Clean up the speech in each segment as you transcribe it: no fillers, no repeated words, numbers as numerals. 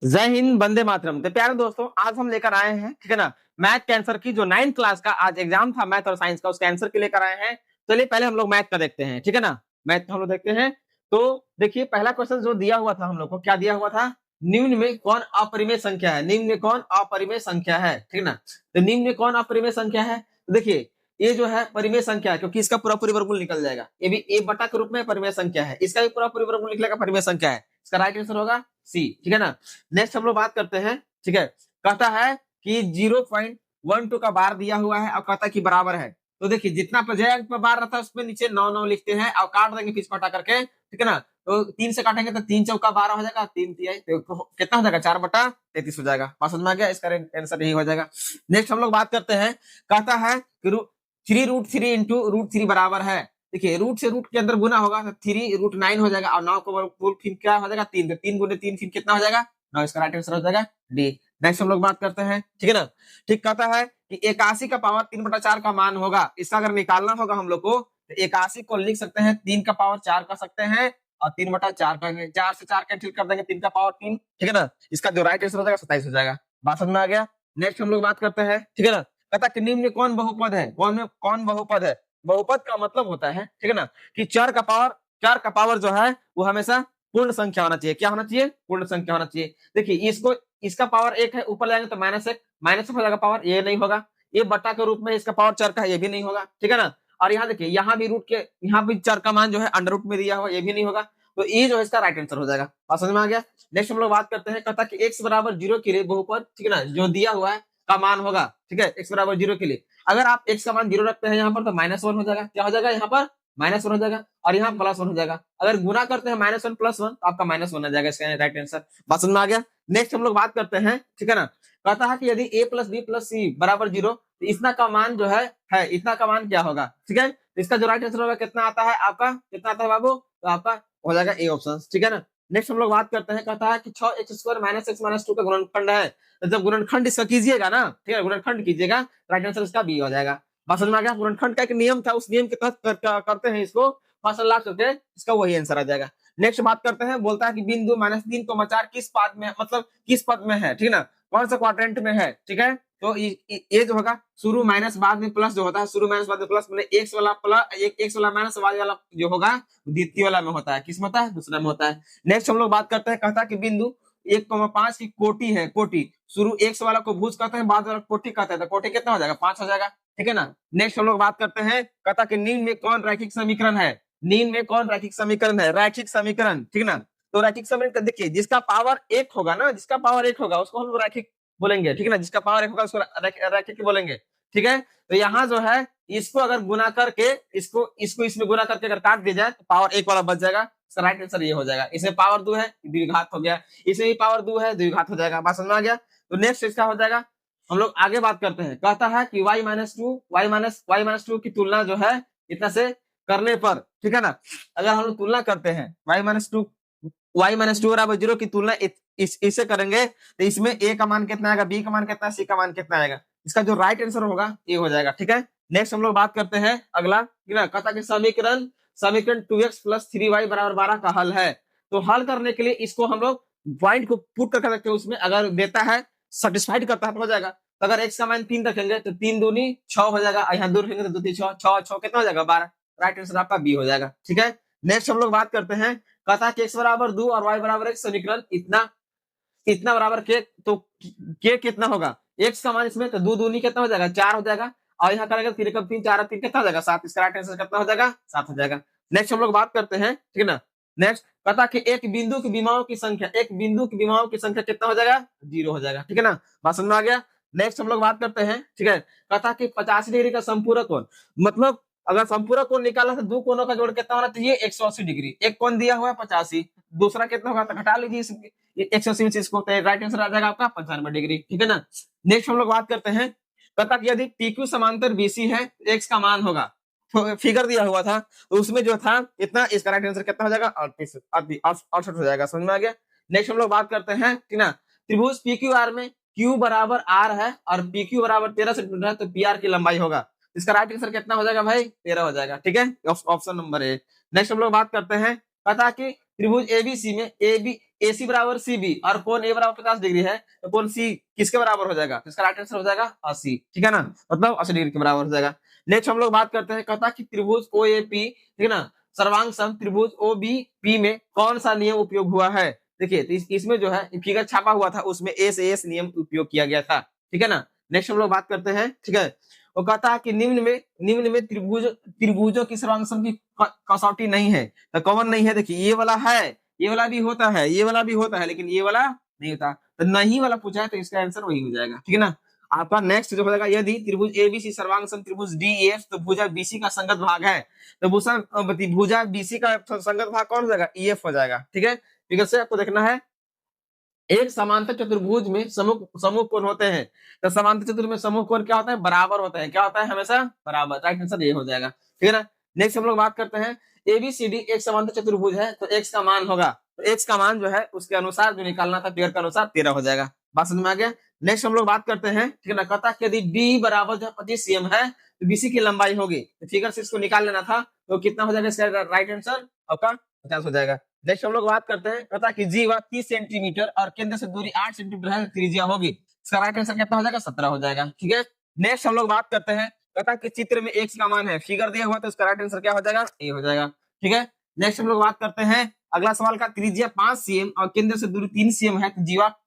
जय हिंद, वंदे मातरम। तो प्यारे दोस्तों, आज हम लेकर आए हैं, ठीक है ना, मैथ के आंसर की। जो 9th क्लास का आज एग्जाम था मैथ और साइंस का, उसके आंसर के लेकर आए हैं। चलिए पहले हम लोग मैथ का देखते हैं, ठीक है ना। मैथ का हम लोग देखते हैं। तो देखिए, पहला क्वेश्चन जो दिया हुआ था हम लोग को, क्या दिया हुआ था? निम्न में कौन अपरिमेय संख्या है? निम्न में कौन अपरिमेय संख्या है, ठीक है ना। तो निम्न में कौन अपरिमेय संख्या है? तो देखिए, ये जो है परिमेय संख्या है, क्योंकि इसका पूरा परिवर्गमूल निकल जाएगा। ये भी ए बटा के रूप में परिमेय संख्या है, इसका भी पूरा परिवर्गमूल निकलेगा, परिमेय संख्या है। इसका राइट आंसर होगा सी, ठीक है ना। नेक्स्ट हम लोग बात करते हैं, ठीक है। कहता है कि 0.12 का बार दिया हुआ है और कहता है कि बराबर है। तो देखिए, जितना जय पर बार रहता है उसमें नीचे 9 लिखते हैं और काट देंगे पीछे हटा करके, ठीक है ना। तो 3 से काटेंगे तो 3 चौका 12 हो जाएगा, 3 तिहाई तो कितना हो जाएगा? 4/33 हो जाएगा। बात समझ में आ गया? इसका आंसर यही हो जाएगा। नेक्स्ट हम लोग बात करते हैं, कहता है कि 3√3 इंटू √3 बराबर है। देखिए, रूट से रूट के अंदर गुना होगा तो 3√9 हो जाएगा और 9 को वर्गमूल फिर क्या हो जाएगा? 3। तो 3 गुने 3 फिर कितना हो जाएगा? 9। इसका राइट आंसर हो जाएगा डी। नेक्स्ट हम लोग बात करते हैं, ठीक है ना। ठीक, कहता है कि 81 का पावर 3/4 का मान होगा। इसका अगर निकालना होगा हम लोग को, तो 81 को लिख सकते हैं 3 का पावर 4 कर सकते हैं और 3/4 करेंगे। 4 से 4 कैंसिल कर देंगे, 3 का पावर 3, ठीक है ना। इसका जो राइट आंसर हो जाएगा 27 हो जाएगा। बात समझ में आ गया? नेक्स्ट हम लोग बात करते हैं, ठीक है ना। कहता कि निम्न में कौन बहुपद है? कौन बहुपद है? बहुपद का मतलब होता है, ठीक है ना, कि चार का पावर जो है वो हमेशा पूर्ण संख्या होना चाहिए। क्या होना चाहिए? पूर्ण संख्या होना चाहिए। देखिए, इसको इसका पावर 1 है, ऊपर जाएंगे तो -1 हो जाएगा पावर, ये नहीं होगा। ये बटा के रूप में इसका पावर 4 का है, ये भी नहीं होगा, ठीक है ना। और यहाँ देखिए, यहाँ भी यहाँ भी 4 का मान जो है अंडर रूट में दिया हुआ, ये भी नहीं होगा। तो ये जो है इसका राइट आंसर हो जाएगा। बात समझ में आ गया? नेक्स्ट हम लोग बात करते हैं, कहता कि x बराबर 0 के लिए बहुपद, ठीक है ना, जो दिया हुआ है का मान होगा, ठीक है। x बराबर 0 के लिए अगर आप x का मान 0 रखते हैं यहाँ पर तो -1 हो जाएगा। क्या हो जाएगा? यहाँ पर -1 हो जाएगा और यहाँ +1 हो जाएगा। अगर गुना करते हैं -1 +1 तो आपका -1 आ जाएगा, इसका राइट आंसर। बात समझ में आ गया? नेक्स्ट हम लोग बात करते हैं, ठीक है ना। कहता है कि यदि a + b + c बराबर 0, तो इतना का मान जो है इतना का मान क्या होगा, ठीक है। तो इसका जो राइट आंसर होगा कितना आता है आपका? कितना आता है बाबू? तो आपका हो जाएगा ए ऑप्शन, ठीक है ना। नेक्स्ट हम लोग बात करते हैं, कहता है कि 6x² - x - 2 का गुणनखंड है। तो जब गुणनखंड इसका कीजिएगा ना, ठीक है, गुणनखंड कीजिएगा, राइट आंसर इसका बी हो जाएगा। बात समझ में आ गया? गुणनखंड का एक नियम था, उस नियम के तहत करते हैं इसको, फर्स्ट लास्ट करके इसका वही आंसर आ जाएगा। नेक्स्ट बात करते हैं, बोलता है कि बिंदु -3,4 किस पद में, मतलब किस पद में है, ठीक है ना, कौन सा क्वाड्रेंट में है, ठीक है। तो ये जो होगा शुरू माइनस बाद में प्लस जो होता है, शुरू माइनस बाद में प्लस, मतलब एक्स वाला प्लस एक्स वाला माइनस वाला जो होगा द्वितीय वाला में होता है। किस में होता है? दूसरा में होता है। नेक्स्ट हम लोग बात करते हैं, कहता है कि बिंदु 1,5 की कोटि है। कोटि शुरू एक्स वाला को भुज कहते हैं, बाद वाला कोटि कहते हैं। तो कोटि कितना हो जाएगा? 5 हो जाएगा, ठीक है ना। नेक्स्ट हम लोग बात करते हैं, कहता कि निम्न में कौन रैखिक समीकरण है? निम्न में कौन रैखिक समीकरण है? रैखिक समीकरण, ठीक है ना। तो रैखिक समीकरण देखिए, जिसका पावर 1 होगा ना, जिसका पावर 1 होगा उसको हम रैखिक बोलेंगे, ठीक है ना। जिसका पावर 1 होगा उसको रैखिक बोलेंगे, ठीक है। तो यहाँ जो है इसको अगर गुना करके इसको इसको इसमें गुना करके अगर काट दिया जाए तो पावर 1 वाला बच जाएगा। इसका राइट आंसर ये हो जाएगा। इसमें पावर 2 है, द्विघात हो गया। इसमें भी पावर 2 है, द्विघात हो जाएगा। बात समझ में आ गया? तो नेक्स्ट इसका हो जाएगा। हम लोग आगे बात करते हैं, कहता है कि y-2 की तुलना जो है इतना से करने पर, ठीक है ना, अगर हम लोग तुलना करते हैं y-2 बराबर 0 की तुलना इससे करेंगे तो इसमें a का मान कितना आएगा, b का मान कितना, c का मान कितना आएगा। इसका जो राइट आंसर होगा ये हो जाएगा, ठीक है। नेक्स्ट हम लोग बात करते हैं अगला, ठीक है, कहता कि समीकरण 2x + 3y = 12 का हल है। तो हल करने के लिए इसको हम लोग पॉइंट को पुट करके रखते हैं, उसमें अगर देता है सेटिस्फाइड करता है तो हो जाएगा। तो अगर x का मान 3 रखेंगे तो 3 दूनी 6 हो जाएगा, यहाँ 2 रखेंगे तो 2 3 6 6 कितना हो जाएगा? 12। राइट आंसर आपका बी हो जाएगा, ठीक है। नेक्स्ट हम लोग बात करते हैं, कहता है कि x बराबर 2 और y बराबर 1 समीकरण इतना इतना बराबर के, तो के कितना होगा? x का मान इसमें तो 2 दूनी कितना हो जाएगा? 4 हो जाएगा और यहाँ करेंगे 3 कम 3 4 3 कितना हो जाएगा? 7। इसका राइट आंसर कितना हो जाएगा? 7 हो जाएगा। नेक्स्ट हम लोग बात करते हैं, ठीक है ना। नेक्स्ट कहता कि एक बिंदु की विमाओं की संख्या कितना हो जाएगा? 0 हो जाएगा, ठीक है ना। बात समझ में आ गया? नेक्स्ट हम लोग बात करते हैं, ठीक है, कहता कि 85 डिग्री का संपूरक कोण, मतलब अगर संपूरक कोण निकालना तो दो कोणों का जोड़ कितना होना चाहिए? 180 डिग्री। एक कोण दिया हुआ है 85, दूसरा कितना होगा? तो घटा लीजिए 180 में से इसको, तो राइट आंसर आ जाएगा आपका 95 डिग्री, ठीक है ना। नेक्स्ट हम लोग बात करते हैं, कहता कि यदि PQ समांतर BC है तो x का मान होगा। तो फिगर दिया हुआ था तो उसमें जो था इतना, इसका राइट आंसर कितना हो जाएगा? 68 हो जाएगा। समझ में आ गया? नेक्स्ट हम लोग बात करते हैं, ठीक ना, त्रिभुज PQR में Q बराबर R है और PQ बराबर 13 सेंटीमीटर है, तो PR की लंबाई होगा। इसका राइट आंसर कितना हो जाएगा भाई? 13 हो जाएगा, ठीक है, ऑप्शन नंबर ए। नेक्स्ट हम लोग बात करते हैं, कहता कि त्रिभुज ABC में AC बराबर CB और कोण A बराबर 50 डिग्री है, तो कोण C किसके बराबर हो जाएगा? तो इसका राइट आंसर हो जाएगा 80, ठीक है ना, मतलब 80 डिग्री के बराबर हो जाएगा। नेक्स्ट हम लोग बात करते हैं, कहता कि त्रिभुज OAP, ठीक है ना, सर्वांग सम त्रिभुज OBP में कौन सा नियम उपयोग हुआ है? देखिए तो इसमें जो है फिगर छापा हुआ था, उसमें A से S नियम उपयोग किया गया था, ठीक है ना। नेक्स्ट हम लोग बात करते हैं, ठीक है, वो कहता है कि निम्न में त्रिभुजों की सर्वांग सम की कसौटी नहीं है, तो कौन नहीं है? देखिए ये वाला है, ये वाला भी होता है, ये वाला भी होता है, लेकिन ये वाला नहीं होता, तो नहीं वाला पूछा है, तो इसका आंसर वही हो जाएगा, ठीक है ना। आपका नेक्स्ट जो हो जाएगा, यदि त्रिभुज ABC सर्वांग सम त्रिभुज DEF तो भुजा BC का संगत भाग है, तो भुजा BC का संगत भाग कौन हो जाएगा? EF हो जाएगा, ठीक है। फिगर से आपको देखना है, एक समांतर चतुर्भुज में समूह कोण होते हैं, तो समांतर चतुर्भुज में समूह कोण क्या होता है? बराबर होता है, क्या होता है? हमेशा बराबर, राइट आंसर ये हो जाएगा, ठीक है ना। नेक्स्ट हम लोग बात करते हैं, ABCD एक समांतर चतुर्भुज है, तो x का मान होगा, तो x का मान जो है उसके अनुसार जो निकालना था फिगर के अनुसार 13 हो जाएगा, बात समझ में आ गया। नेक्स्ट हम लोग बात करते हैं, ठीक है ना, कहता कि यदि D बराबर जो 25 cm है, तो BC की लंबाई होगी, तो फिगर से इसको निकाल लेना था, तो कितना हो जाएगा इसका राइट आंसर? आपका 50 हो जाएगा। नेक्स्ट हम लोग बात करते हैं, पता कि जीवा 30 सेंटीमीटर और केंद्र से दूरी 8 सेंटीमीटर है, त्रिज्या होगी, इसका राइट आंसर कितना हो जाएगा? 17 हो जाएगा, ठीक है। नेक्स्ट हम लोग बात करते हैं, पता कि चित्र में x का मान है, फिगर दिया हुआ, तो इसका राइट आंसर क्या हो जाएगा? ए हो जाएगा, ठीक है। नेक्स्ट हम लोग बात करते हैं अगला सवाल का, त्रिज्या 5 cm और केंद्र से दूरी 3 cm है, तो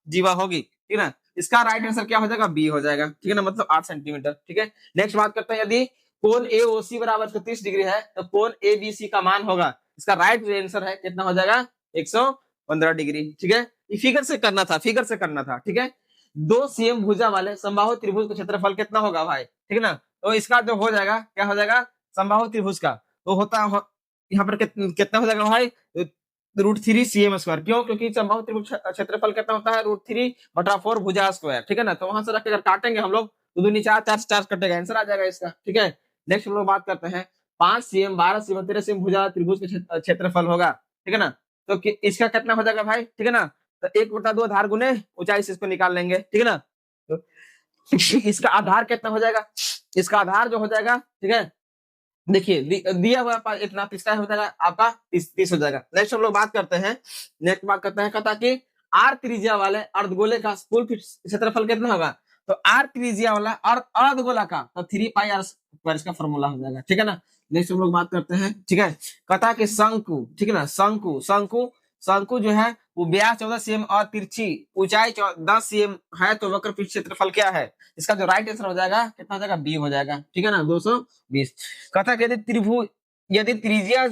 जीवा होगी, ठीक है ना, इसका राइट आंसर क्या हो जाएगा? बी हो जाएगा, ठीक है ना, मतलब 8 सेंटीमीटर, ठीक है। नेक्स्ट बात करते हैं, यदि कोण AOC बराबर 30 डिग्री है, तो कोण ABC का मान होगा, इसका राइट आंसर है कितना हो जाएगा? 115 डिग्री, ठीक है। ये फिगर से करना था, ठीक है। 2 cm भुजा वाले समबाहु त्रिभुज का क्षेत्रफल कितना होगा भाई? ठीक है ना, तो इसका जो हो जाएगा, क्या हो जाएगा? समबाहु त्रिभुज का तो यहाँ पर कितना हो जाएगा भाई? √3 cm स्क्वायर, क्यों? क्योंकि समबाहु त्रिभुज क्षेत्रफल कितना होता है? √3/4 भुजा स्क्वायर, ठीक है ना। तो वहां से रख के अगर काटेंगे हम लोग, तो 2 4 4 4 कटेगा, आंसर आ जाएगा इसका, ठीक है। नेक्स्ट हम लोग बात करते हैं, 5 cm 12 cm 13 cm भुजा त्रिभुज का क्षेत्रफल होगा, ठीक है ना, तो इसका कितना हो जाएगा भाई? ठीक है ना, तो 1/2 आधार गुने ऊंचाई से इसको निकाल लेंगे, ठीक है ना। तो इसका आधार कितना हो जाएगा? इसका आधार जो हो जाएगा, ठीक है, देखिए दिया हुआ इतना, इसका हो जाएगा आपका 30 हो जाएगा। नेक्स्ट हम लोग बात करते हैं, कहता कि आर त्रिज्या वाले अर्धगोले का कुल क्षेत्रफल कितना होगा? तो आर त्रिज्या वाला और अर्धगोला का तो 3πr² इसका फॉर्मूला हो जाएगा, ठीक है ना। नेक्स्ट हम लोग बात करते हैं, ठीक है, कहता कि शंकु, ठीक है ना, शंकु जो है वो व्यास 14 cm और तिरछी ऊंचाई 10 cm है, तो वक्र पृष्ठ क्षेत्रफल क्या है? इसका जो राइट आंसर हो जाएगा कितना हो जाएगा? बी हो जाएगा, ठीक है ना, 220। कहता कि यदि त्रिज्या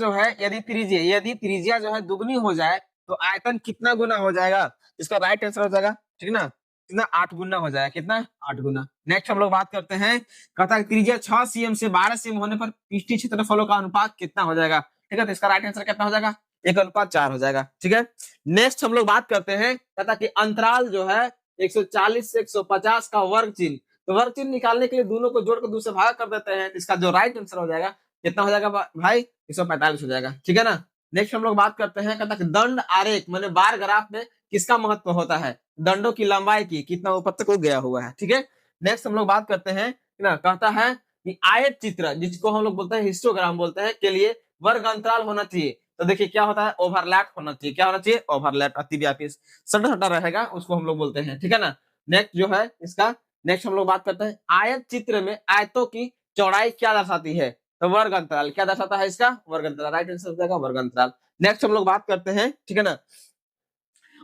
जो है दुगनी हो जाए, तो आयतन कितना गुना हो जाएगा? इसका राइट आंसर हो जाएगा, ठीक है ना, कितना? 8 गुना हो जाएगा, कितना? 8 गुना। नेक्स्ट हम लोग बात करते हैं, कहता है त्रिज्या 6 cm से 12 cm होने पर पृष्ठीय क्षेत्रफलों का अनुपात कितना हो जाएगा? ठीक है, तो इसका राइट आंसर कितना हो जाएगा? 1:4 हो जाएगा, ठीक है। नेक्स्ट हम लोग बात करते हैं, कहता कि अंतराल जो है 140 से 150 का वर्ग चिन्ह, तो वर्ग चिन्ह निकालने के लिए दोनों को जोड़कर दूसरे भाग कर देते हैं, इसका जो राइट आंसर हो जाएगा कितना हो जाएगा भाई? 145 हो जाएगा, ठीक है ना। नेक्स्ट हम लोग बात करते हैं, कहता कि दंड आरेख मैंने बार ग्राफ में किसका महत्व होता है? दंडों की लंबाई की, कितना ऊपर तक गया हुआ है, ठीक है। नेक्स्ट हम लोग बात करते हैं ना, कहता है कि आयत चित्र, जिसको हम लोग बोलते हैं हिस्टोग्राम बोलते हैं, के लिए वर्ग अंतराल होना चाहिए, तो देखिए क्या होता है? ओवरलैप होना चाहिए, क्या होना चाहिए? ओवरलैप, अतिव्यापी सटा रहेगा, उसको हम लोग बोलते हैं, ठीक है ना। नेक्स्ट जो है इसका, नेक्स्ट हम लोग बात करते हैं, आयत चित्र में आयतों की चौड़ाई क्या दर्शाती है? तो वर्ग अंतराल क्या दर्शाता है? इसका वर्ग अंतराल, राइट आंसर हो जाएगा वर्ग अंतराल। नेक्स्ट हम लोग बात करते हैं, ठीक है ना,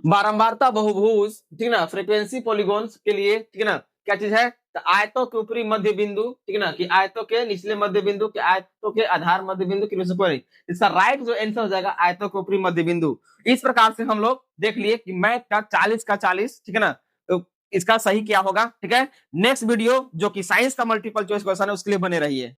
बारंबारता बहुभुज, ठीक है ना, फ्रीक्वेंसी पॉलीगॉन्स के लिए, ठीक है ना, क्या चीज है? तो आयतों के ऊपरी मध्य बिंदु, ठीक है ना, कि आयतों के निचले मध्य बिंदु के आयतों के आधार मध्य बिंदु की, इसका राइट जो आंसर हो जाएगा आयतों के ऊपरी मध्य बिंदु। इस प्रकार से हम लोग देख लिए कि मैथ का 40 का 40, ठीक है ना, तो इसका सही क्या होगा, ठीक है। नेक्स्ट वीडियो जो कि साइंस का मल्टीपल चॉइस क्वेश्चन है, उसके लिए बने रहिए।